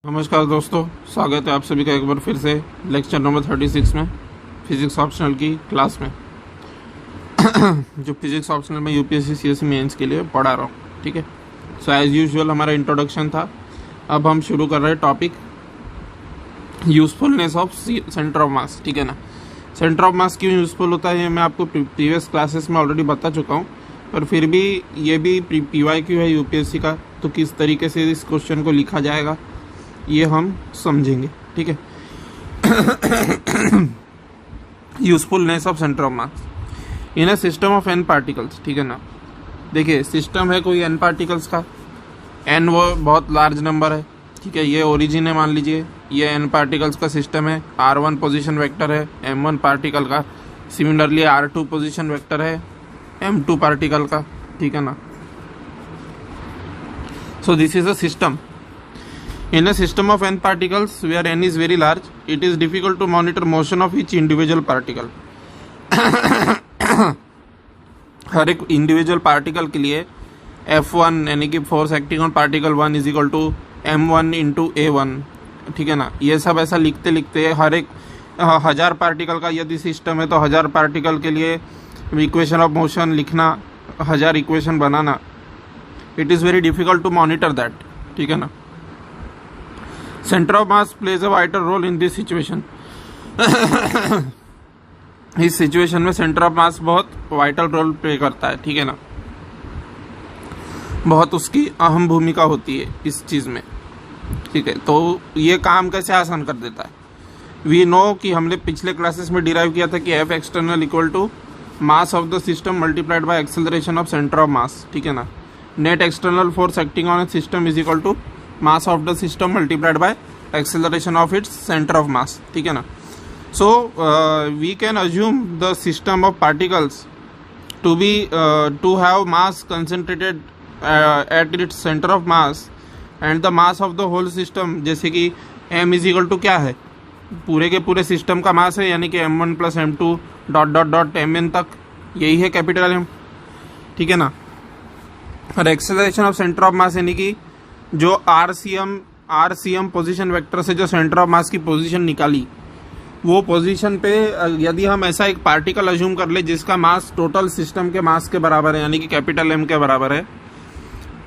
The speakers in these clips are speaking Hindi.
नमस्कार दोस्तों, स्वागत है आप सभी का एक बार फिर से लेक्चर नंबर 36 में फिजिक्स ऑप्शनल की क्लास में। जो फिजिक्स ऑप्शनल में यूपीएससी सीएससी मेंस के लिए पढ़ा रहा हूँ, ठीक है। सो एज यूजुअल हमारा इंट्रोडक्शन था। अब हम शुरू कर रहे हैं topic usefulness of centre of mass, ठीक है ना। सेंटर ऑफ मास क्यों यूजफुल होता है ये मैं आपको प्रीवियस क्लासेस में ऑलरेडी बता चुका हूँ, पर फिर भी ये भी PYQ है यूपीएससी का, तो किस तरीके से इस क्वेश्चन को लिखा जाएगा ये हम समझेंगे, ठीक है। Usefulness of centre of mass in a system of n particles, ठीक है ना। देखिए सिस्टम है कोई n पार्टिकल्स का, n वो बहुत लार्ज नंबर है, ठीक है। ये ओरिजिन है, मान लीजिए ये n पार्टिकल्स का सिस्टम है। r1 पोजीशन वेक्टर है m1 पार्टिकल का, सिमिलरली r2 पोजीशन वेक्टर है m2 पार्टिकल का, ठीक है ना। सो this is a system. In a system of n particles where n is very large, it is difficult to monitor motion of each individual particle. हर एक इंडिविजुअल पार्टिकल के लिए F1 यानी कि force acting on particle 1 is equal to M1 into A1, ठीक है ना। ये सब ऐसा लिखते लिखते हर एक 1000 पार्टिकल का यदि सिस्टम है तो 1000 पार्टिकल के लिए इक्वेशन ऑफ मोशन लिखना, 1000 इक्वेशन बनाना, it is very difficult to monitor that, ठीक है ना। Centre of mass plays a vital role in this situation. इस सिचुएशन में सेंटर ऑफ मास बहुत वाइटल रोल प्ले करता है, ठीक है ना। बहुत उसकी अहम भूमिका होती है इस चीज में, ठीक है। तो ये काम कैसे आसान कर देता है, वी नो कि हमने पिछले क्लासेस में डिराइव किया था कि F external equal to mass of the system multiplied by acceleration of centre of mass, ठीक है ना। Net external force acting on a system is equal to mass of the system multiplied by acceleration of its center of mass, ठीक है ना। So we can assume the system of particles to have mass concentrated at its center of mass and the mass of the whole system, जैसे कि m is equal to क्या है, पूरे के पूरे सिस्टम का मास है, यानी कि m1 plus m2 dot dot dot mn तक, यही है कैपिटल M, ठीक है ना। और एक्सेलरेशन ऑफ सेंटर ऑफ मास यानी कि जो RCM पोजीशन वेक्टर से जो सेंटर ऑफ मास की पोजीशन निकाली, वो पोजीशन पे यदि हम ऐसा एक पार्टिकल अज्यूम कर ले जिसका मास टोटल सिस्टम के मास के बराबर है, यानी कि कैपिटल M के बराबर है,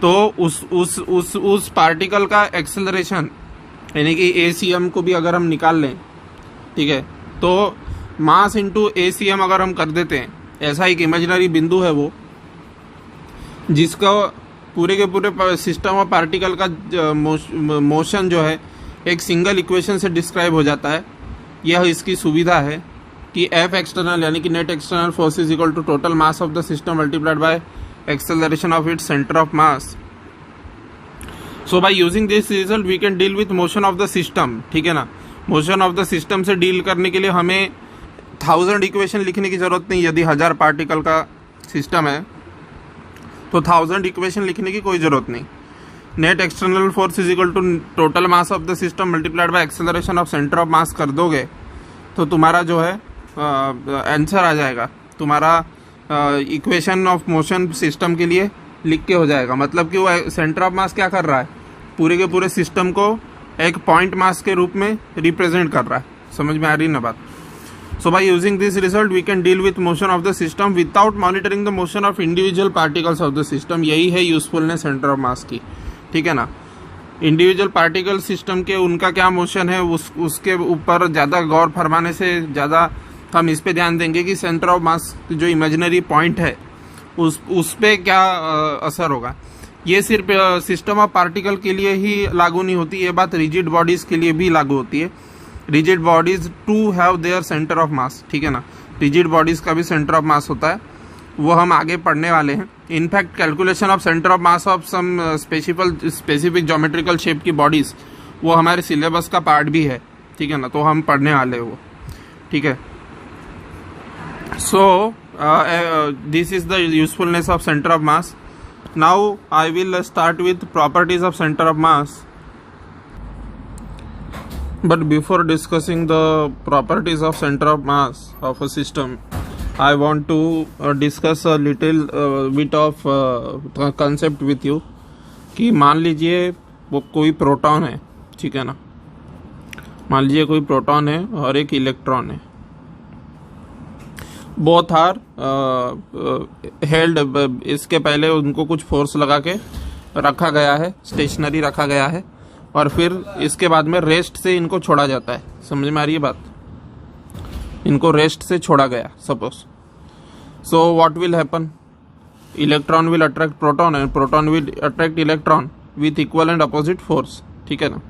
तो उस पार्टिकल का एक्सेलरेशन यानी कि ACM को भी अगर हम निकाल लें, ठीक है, तो मास इंटू ACM अगर हम कर देते हैं, ऐसा एक इमेजिनरी बिंदु है वो, जिसका पूरे के पूरे सिस्टम और पार्टिकल का मोशन जो है एक सिंगल इक्वेशन से डिस्क्राइब हो जाता है। यह इसकी सुविधा है कि एफ एक्सटर्नल यानी कि net external force is equal to total mass of the system multiplied by acceleration of its centre of mass. So by using this result we can deal with motion of the system, ठीक है ना। मोशन ऑफ द सिस्टम से डील करने के लिए हमें 1000 इक्वेशन लिखने की जरूरत नहीं। यदि 1000 पार्टिकल का सिस्टम है तो 1000 इक्वेशन लिखने की कोई जरूरत नहीं। Net external force is equal to total mass of the system multiplied by acceleration of centre of mass कर दोगे तो तुम्हारा जो है आंसर आ जाएगा, तुम्हारा इक्वेशन ऑफ मोशन सिस्टम के लिए लिख के हो जाएगा। मतलब कि वो सेंटर ऑफ मास क्या कर रहा है, पूरे के पूरे सिस्टम को एक पॉइंट मास के रूप में रिप्रेजेंट कर रहा है। समझ में आ रही ना बात। So by using this result we can deal with motion of the system without monitoring the motion of individual particles of the system. यही है यूजफुलनेस सेंटर ऑफ मास की, ठीक है ना। इंडिविजुअल पार्टिकल सिस्टम के उनका क्या मोशन है उसके ऊपर ज़्यादा गौर फरमाने से ज़्यादा हम इस पे ध्यान देंगे कि सेंटर ऑफ मास जो इमेजिनरी पॉइंट है उस पे क्या असर होगा। ये सिर्फ सिस्टम ऑफ पार्टिकल के लिए ही लागू नहीं होती, ये बात रिजिड बॉडीज के लिए भी लागू होती है। Rigid bodies to have their centre of mass, ठीक है ना। रिजिड बॉडीज का भी सेंटर ऑफ मास होता है, वो हम आगे पढ़ने वाले हैं। In fact calculation of centre of mass of some specific geometrical shape की बॉडीज वो हमारे सिलेबस का पार्ट भी है, ठीक है ना। तो हम पढ़ने वाले हैं वो, ठीक है। सो this is the usefulness of centre of mass. Now I will start with properties of center of mass. But before discussing the properties of center of mass of a system, I want to discuss a little bit of concept with you. कि मान लीजिए वो कोई प्रोटॉन है, ठीक है ना। मान लीजिए कोई प्रोटॉन है और एक इलेक्ट्रॉन है, बोथ आर हेल्ड, इसके पहले उनको कुछ फोर्स लगा के रखा गया है, स्टेशनरी रखा गया है, और फिर इसके बाद में रेस्ट से इनको छोड़ा जाता है। समझ में आ रही है बात? इनको रेस्ट से छोड़ा गया suppose, so what will happen, electron will attract proton and proton will attract electron with equal and opposite force, ठीक है ना।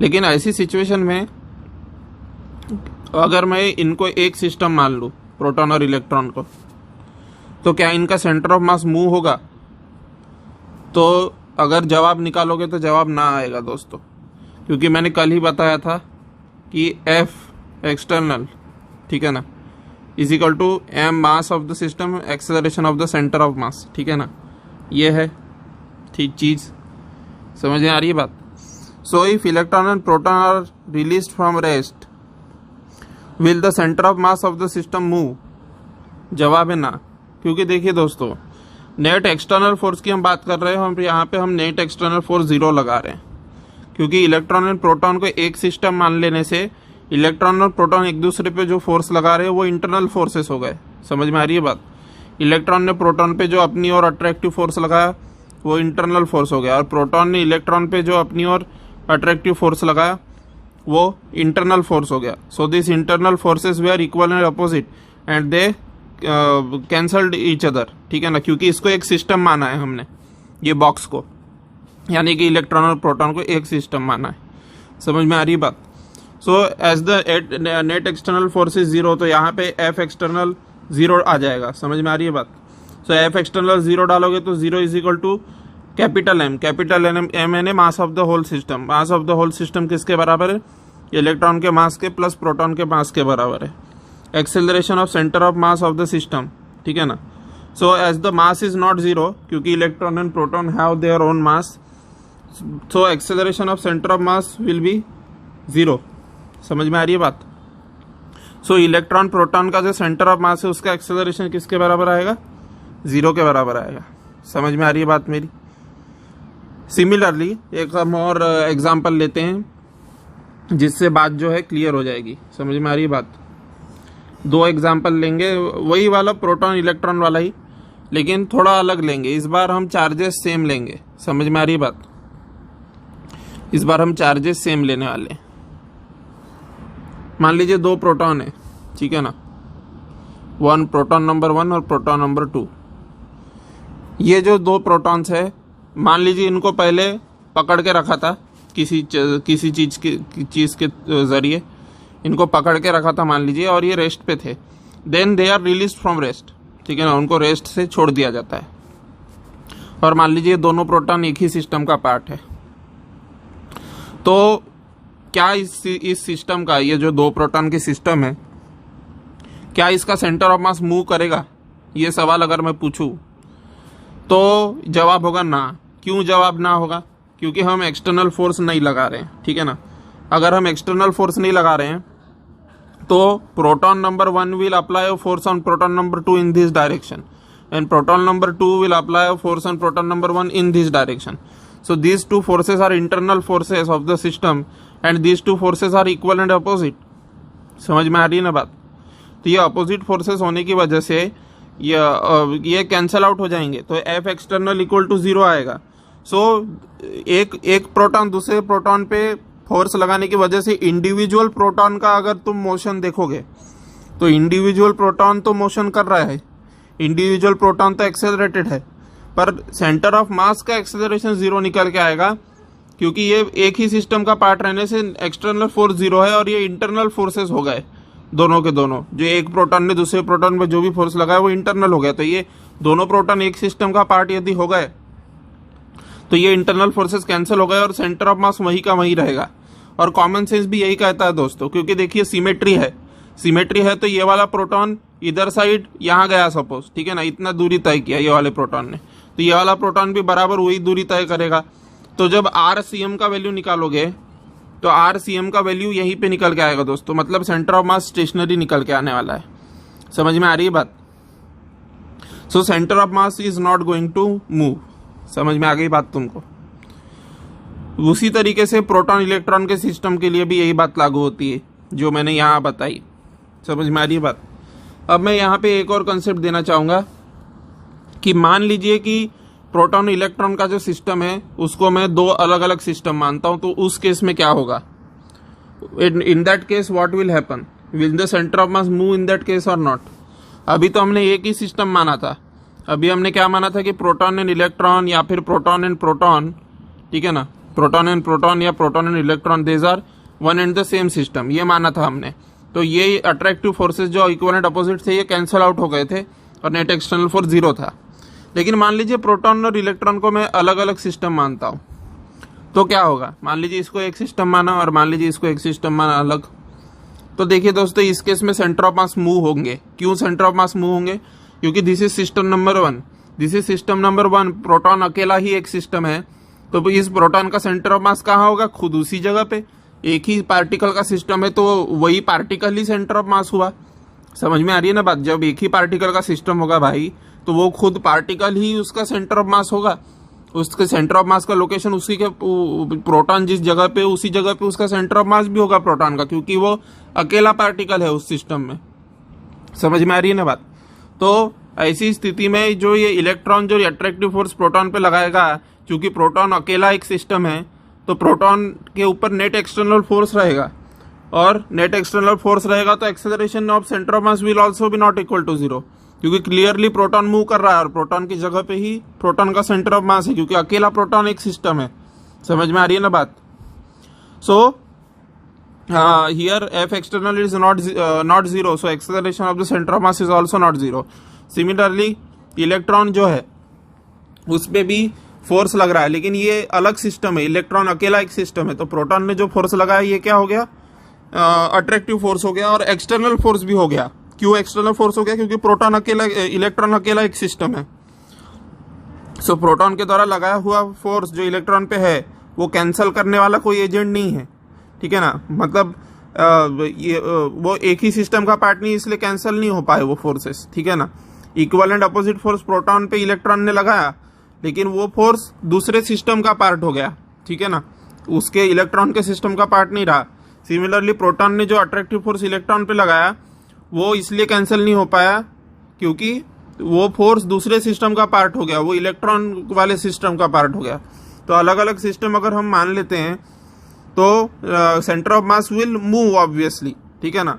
लेकिन ऐसी सिचुएशन में अगर मैं इनको एक सिस्टम मान लूं, प्रोटॉन और इलेक्ट्रॉन को, तो क्या इनका सेंटर ऑफ मास मूव होगा? तो अगर जवाब निकालोगे तो जवाब ना आएगा दोस्तों, क्योंकि मैंने कल ही बताया था कि F एक्सटर्नल, ठीक है ना, is equal to m mass of the system acceleration of the centre of mass, ठीक है ना। ये है ठीक चीज, समझ में आ रही है बात? So if electron and proton are released from rest, will the centre of mass of the system move? जवाब है ना, क्योंकि देखिए दोस्तों, नेट एक्सटर्नल फोर्स की हम बात कर रहे हैं, हम यहाँ पे हम नेट एक्सटर्नल फोर्स 0 लगा रहे हैं, क्योंकि इलेक्ट्रॉन एंड प्रोटॉन को एक सिस्टम मान लेने से इलेक्ट्रॉन और प्रोटॉन एक दूसरे पे जो फोर्स लगा रहे हैं वो इंटरनल फोर्सेस हो गए। समझ में आ रही है बात? इलेक्ट्रॉन ने प्रोटॉन पे जो अपनी ओर अट्रैक्टिव फोर्स लगाया वो इंटरनल फोर्स हो गया, और प्रोटॉन ने इलेक्ट्रॉन पे जो अपनी ओर अट्रैक्टिव फोर्स लगाया वो इंटरनल फोर्स हो गया। So this internal forces they are equal and opposite and they cancelled each other, ठीक है ना, क्योंकि इसको एक सिस्टम माना है हमने, ये बॉक्स को, यानी कि इलेक्ट्रॉन और प्रोटॉन को एक सिस्टम माना है। समझ में आ रही बात? So as the net external force is 0, तो यहाँ पे F एक्सटर्नल 0 आ जाएगा। समझ में आ रही है बात? सो F एक्सटर्नल 0 डालोगे तो 0 is equal to capital M यानी mass of the whole system. Mass of the whole system किसके बराबर है? इलेक्ट्रॉन के मास के प्लस प्रोटॉन के मास के बराबर है। Acceleration of centre of mass of the system, ठीक है ना। So as the mass is not 0, क्योंकि electron and proton have their own mass, so acceleration of centre of mass will be 0। समझ में आ रही है बात? सो इलेक्ट्रॉन प्रोटॉन का जो सेंटर ऑफ मास है उसका एक्सेलरेशन किसके बराबर आएगा? 0 के बराबर आएगा। समझ में आ रही है बात मेरी? सिमिलरली एक हम और एग्जांपल लेते हैं जिससे बात जो है क्लियर हो जाएगी। समझ में आ रही है बात? 2 एग्जांपल लेंगे, वही वाला प्रोटॉन इलेक्ट्रॉन वाला ही, लेकिन थोड़ा अलग लेंगे। इस बार हम चार्जेस सेम लेंगे। समझ में आ रही है बात? इस बार हम चार्जेस सेम लेने वाले हैं। मान लीजिए 2 प्रोटॉन है, ठीक है ना, प्रोटॉन नंबर 1 और प्रोटॉन नंबर 2। ये जो 2 प्रोटॉन्स है, मान लीजिए इनको पहले पकड़ के रखा था किसी चीज के जरिए, इनको पकड़ के रखा था मान लीजिए, और ये रेस्ट पे थे। Then they are release from rest, ठीक है ना, उनको रेस्ट से छोड़ दिया जाता है। और मान लीजिए दोनों प्रोटॉन एक ही सिस्टम का पार्ट है, तो क्या इस सिस्टम का, ये जो 2 प्रोटॉन की सिस्टम है, क्या इसका सेंटर ऑफ मास मूव करेगा? ये सवाल अगर मैं पूछूं तो जवाब होगा ना। क्यों जवाब ना होगा? क्योंकि हम एक्सटर्नल फोर्स नहीं लगा रहे हैं, ठीक है ना। अगर हम एक्सटर्नल फोर्स नहीं लगा रहे हैं तो proton number 1 will apply force on proton number 2 in this direction, and proton number 2 will apply force on proton number 1 in this direction. So these two forces are internal forces of the system and these two forces are equal and opposite. समझ में आ रही है ना बात? तो ये अपोजिट फोर्सेस होने की वजह से ये कैंसल आउट हो जाएंगे, तो F एक्सटर्नल इक्वल टू 0 आएगा. सो एक प्रोटॉन दूसरे प्रोटॉन पे फोर्स लगाने की वजह से इंडिविजुअल प्रोटॉन का अगर तुम मोशन देखोगे तो इंडिविजुअल प्रोटॉन तो मोशन कर रहा है, इंडिविजुअल प्रोटॉन तो एक्सेलरेटेड है, पर सेंटर ऑफ मास का एक्सेलरेशन 0 निकल के आएगा, क्योंकि ये एक ही सिस्टम का पार्ट रहने से एक्सटर्नल फोर्स 0 है और ये इंटरनल फोर्सेस हो गए दोनों के दोनों. जो एक प्रोटॉन ने दूसरे प्रोटॉन पे जो भी फोर्स लगाया वो इंटरनल हो गया. तो ये दोनों प्रोटॉन एक सिस्टम का पार्ट यदि हो गए तो ये इंटरनल फोर्सेस कैंसिल हो गए और सेंटर ऑफ मास वही का वही रहेगा. और कॉमन सेंस भी यही कहता है दोस्तों, क्योंकि देखिए सिमेट्री है तो ये वाला प्रोटॉन इधर साइड यहाँ गया सपोज, ठीक है ना, इतना दूरी तय किया ये वाले प्रोटॉन ने, तो ये वाला प्रोटॉन भी बराबर वही दूरी तय करेगा. तो जब RCM का वैल्यू निकालोगे तो RCM का वैल्यू यहीं पे निकल के आएगा दोस्तों, मतलब सेंटर ऑफ मास स्टेशनरी निकल के आने वाला है. समझ में आ रही है बात? So centre of mass is not going to move. समझ में आ गई बात तुमको? उसी तरीके से प्रोटॉन इलेक्ट्रॉन के सिस्टम के लिए भी यही बात लागू होती है जो मैंने यहाँ बताई। समझ में आ रही है बात। अब मैं यहाँ पे एक और कंसेप्ट देना चाहूँगा कि मान लीजिए कि प्रोटॉन इलेक्ट्रॉन का जो सिस्टम है उसको मैं दो अलग अलग सिस्टम मानता हूँ, तो उस केस में क्या होगा? In that case what will happen? Will the centre of mass move in that case और नॉट? अभी तो हमने एक ही सिस्टम माना था। अभी हमने क्या माना था कि प्रोटॉन एंड इलेक्ट्रॉन या फिर प्रोटॉन एंड प्रोटॉन, ठीक है ना, प्रोटॉन एंड प्रोटॉन या proton and electron these are one and the same system, ये माना था हमने। तो ये अट्रैक्टिव फोर्सेस जो इक्विवेलेंट अपोजिट थे ये कैंसिल आउट हो गए थे और नेट एक्सटर्नल फोर्स 0 था। लेकिन मान लीजिए प्रोटॉन और इलेक्ट्रॉन को मैं अलग अलग सिस्टम मानता हूँ, तो क्या होगा? मान लीजिए इसको एक सिस्टम माना और मान लीजिए इसको एक सिस्टम माना अलग। तो देखिए दोस्तों, इस केस में सेंटर ऑफ मास मूव होंगे। क्यों सेंटर ऑफ मास मूव होंगे? क्योंकि this is system number 1, this is system number 1। Proton अकेला ही एक सिस्टम है, तो इस प्रोटॉन का सेंटर ऑफ मास कहाँ होगा? खुद उसी जगह पे। एक ही पार्टिकल का सिस्टम है तो वही पार्टिकल ही सेंटर ऑफ मास हुआ। समझ में आ रही है ना बात? जब एक ही पार्टिकल का सिस्टम होगा भाई, तो वो खुद पार्टिकल ही उसका सेंटर ऑफ मास होगा। उसके सेंटर ऑफ मास का लोकेशन उसी के, प्रोटॉन जिस जगह पे उसी जगह पे उसका सेंटर ऑफ मास भी होगा प्रोटॉन का, क्योंकि वो अकेला पार्टिकल है उस सिस्टम में। समझ में आ रही है ना बात? तो ऐसी स्थिति में जो ये इलेक्ट्रॉन जो अट्रैक्टिव फोर्स प्रोटॉन पे लगाएगा, क्योंकि प्रोटॉन अकेला एक सिस्टम है, तो प्रोटॉन के ऊपर नेट एक्सटर्नल फोर्स रहेगा, और नेट एक्सटर्नल फोर्स रहेगा तो acceleration of centre of mass will also be not equal to 0, क्योंकि क्लियरली प्रोटॉन मूव कर रहा है और प्रोटॉन की जगह पे ही प्रोटॉन का सेंटर ऑफ मास है, क्योंकि अकेला प्रोटॉन एक सिस्टम है। समझ में आ रही है ना बात? So here F external is not 0, so acceleration of the centre of mass is also not 0। Similarly electron जो है उस पे भी फोर्स लग रहा है, लेकिन ये अलग सिस्टम है, इलेक्ट्रॉन अकेला एक सिस्टम है। तो प्रोटॉन में जो फोर्स लगा है ये क्या हो गया? अट्रैक्टिव फोर्स हो गया, और एक्सटर्नल फोर्स भी हो गया। क्यों एक्सटर्नल फोर्स हो गया? क्योंकि प्रोटॉन अकेला, इलेक्ट्रॉन अकेला एक सिस्टम है। सो प्रोटॉन के द्वारा लगाया हुआ फोर्स जो इलेक्ट्रॉन पे है वो कैंसिल करने वाला कोई एजेंट नहीं है, ठीक है ना। मतलब वो एक ही सिस्टम का पार्ट नहीं, इसलिए कैंसिल नहीं हो पाए वो फोर्सेस, ठीक है ना। इक्विवेलेंट अपोजिट फोर्स प्रोटॉन पे इलेक्ट्रॉन ने लगाया, लेकिन वो फोर्स दूसरे सिस्टम का पार्ट हो गया, ठीक है ना, उसके इलेक्ट्रॉन के सिस्टम का पार्ट नहीं रहा। सिमिलरली प्रोटॉन ने जो अट्रैक्टिव फोर्स इलेक्ट्रॉन पे लगाया वो इसलिए कैंसिल नहीं हो पाया क्योंकि वो फोर्स दूसरे सिस्टम का पार्ट हो गया, वो इलेक्ट्रॉन वाले सिस्टम का पार्ट हो गया। तो अलग अलग सिस्टम अगर हम मान लेते हैं तो centre of mass will move obviously, ठीक है ना।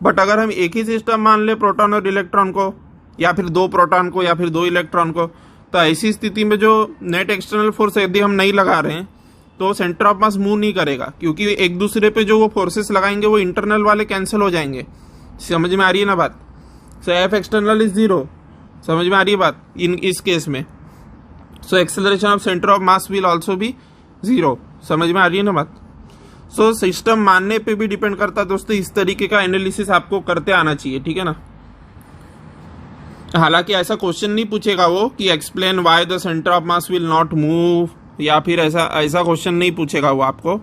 बट अगर हम एक ही सिस्टम मान ले प्रोटॉन और इलेक्ट्रॉन को, या फिर दो प्रोटॉन को या फिर दो इलेक्ट्रॉन को, तो ऐसी स्थिति में जो नेट एक्सटर्नल फोर्स यदि हम नहीं लगा रहे हैं तो सेंटर ऑफ मास मूव नहीं करेगा, क्योंकि एक दूसरे पे जो वो फोर्सेस लगाएंगे वो इंटरनल वाले कैंसिल हो जाएंगे। समझ में आ रही है ना बात? सो एफ एक्सटर्नल इज 0। समझ में आ रही है बात इस केस में? सो acceleration of centre of mass will also भी 0। समझ में आ रही है ना बात? सो सिस्टम मानने पे भी डिपेंड करता है दोस्तों, इस तरीके का एनालिसिस आपको करते आना चाहिए, ठीक है ना। हालांकि ऐसा क्वेश्चन नहीं पूछेगा वो कि explain why the centre of mass will not move, या फिर ऐसा क्वेश्चन नहीं पूछेगा वो। आपको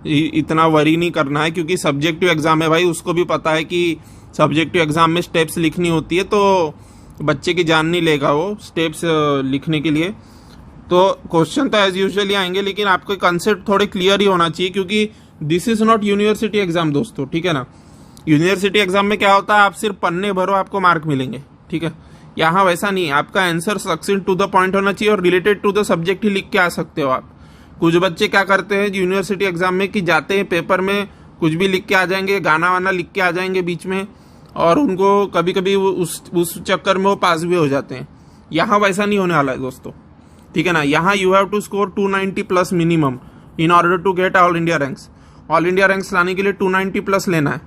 इतना वरी नहीं करना है, क्योंकि सब्जेक्टिव एग्जाम है भाई, उसको भी पता है कि सब्जेक्टिव एग्जाम में स्टेप्स लिखनी होती है, तो बच्चे की जान नहीं लेगा वो स्टेप्स लिखने के लिए। तो क्वेश्चन तो एज यूजुअली आएंगे, लेकिन आपको कंसेप्ट थोड़े क्लियर ही होना चाहिए, क्योंकि this is not university exam दोस्तों, ठीक है ना। यूनिवर्सिटी एग्जाम में क्या होता है, आप सिर्फ पन्ने भरो आपको मार्क मिलेंगे, ठीक है। यहाँ वैसा नहीं है, आपका answer succinct to the point होना चाहिए और रिलेटेड टू द सब्जेक्ट ही लिख के आ सकते हो आप। कुछ बच्चे क्या करते हैं यूनिवर्सिटी एग्जाम में कि जाते हैं पेपर में कुछ भी लिख के आ जाएंगे, गाना वाना लिख के आ जाएंगे बीच में, और उनको कभी कभी उस चक्कर में वो पास भी हो जाते हैं। यहाँ वैसा नहीं होने वाला है दोस्तों, ठीक है ना। यहाँ you have to score 290 plus minimum in order to get all India ranks. All India ranks लाने के लिए 290 प्लस लेना है,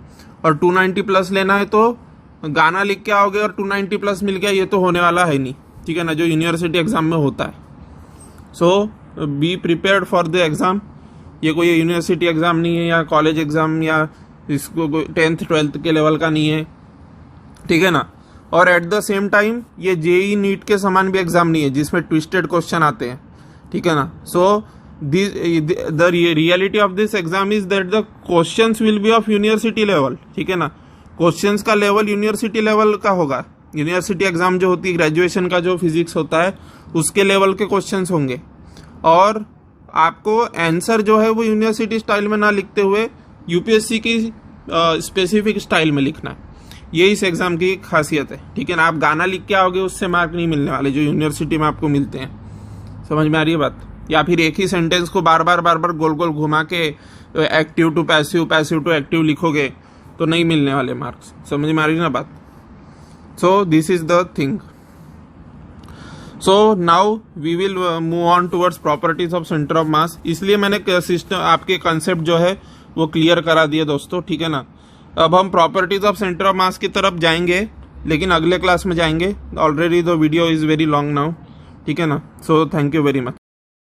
और 290 प्लस लेना है तो गाना लिख के आओगे और 290 प्लस मिल गया, ये तो होने वाला है नहीं, ठीक है ना, जो यूनिवर्सिटी एग्जाम में होता है। So be prepared for the exam. ये कोई यूनिवर्सिटी एग्जाम नहीं है या कॉलेज एग्जाम या इसको 10th 12th के लेवल का नहीं है, ठीक है ना। और एट द सेम टाइम ये जेई नीट के समान भी एग्जाम नहीं है जिसमें ट्विस्टेड क्वेश्चन आते हैं, ठीक है ना। So the reality of this exam is that the questions will be of university level, ठीक है ना। क्वेश्चंस का लेवल यूनिवर्सिटी लेवल का होगा। यूनिवर्सिटी एग्जाम जो होती है, ग्रेजुएशन का जो फिजिक्स होता है उसके लेवल के क्वेश्चंस होंगे, और आपको आंसर जो है वो यूनिवर्सिटी स्टाइल में ना लिखते हुए यूपीएससी की स्पेसिफिक स्टाइल में लिखना है। ये इस एग्जाम की खासियत है, ठीक है ना। आप गाना लिख के आओगे उससे मार्क नहीं मिलने वाले जो यूनिवर्सिटी में आपको मिलते हैं। समझ में आ रही है बात? या फिर एक ही सेंटेंस को बार बार गोल गोल घुमा के active to passive, passive to active लिखोगे तो नहीं मिलने वाले मार्क्स। समझ में आ रही है ना बात? So this is the thing. So now we will move on towards properties of centre of mass. इसलिए मैंने सिस्टम आपके कंसेप्ट जो है वो क्लियर करा दिए दोस्तों, ठीक है ना। अब हम प्रॉपर्टीज ऑफ सेंटर ऑफ मास की तरफ जाएंगे, लेकिन अगले क्लास में जाएंगे। Already the video is very long now, ठीक है ना। So thank you very much.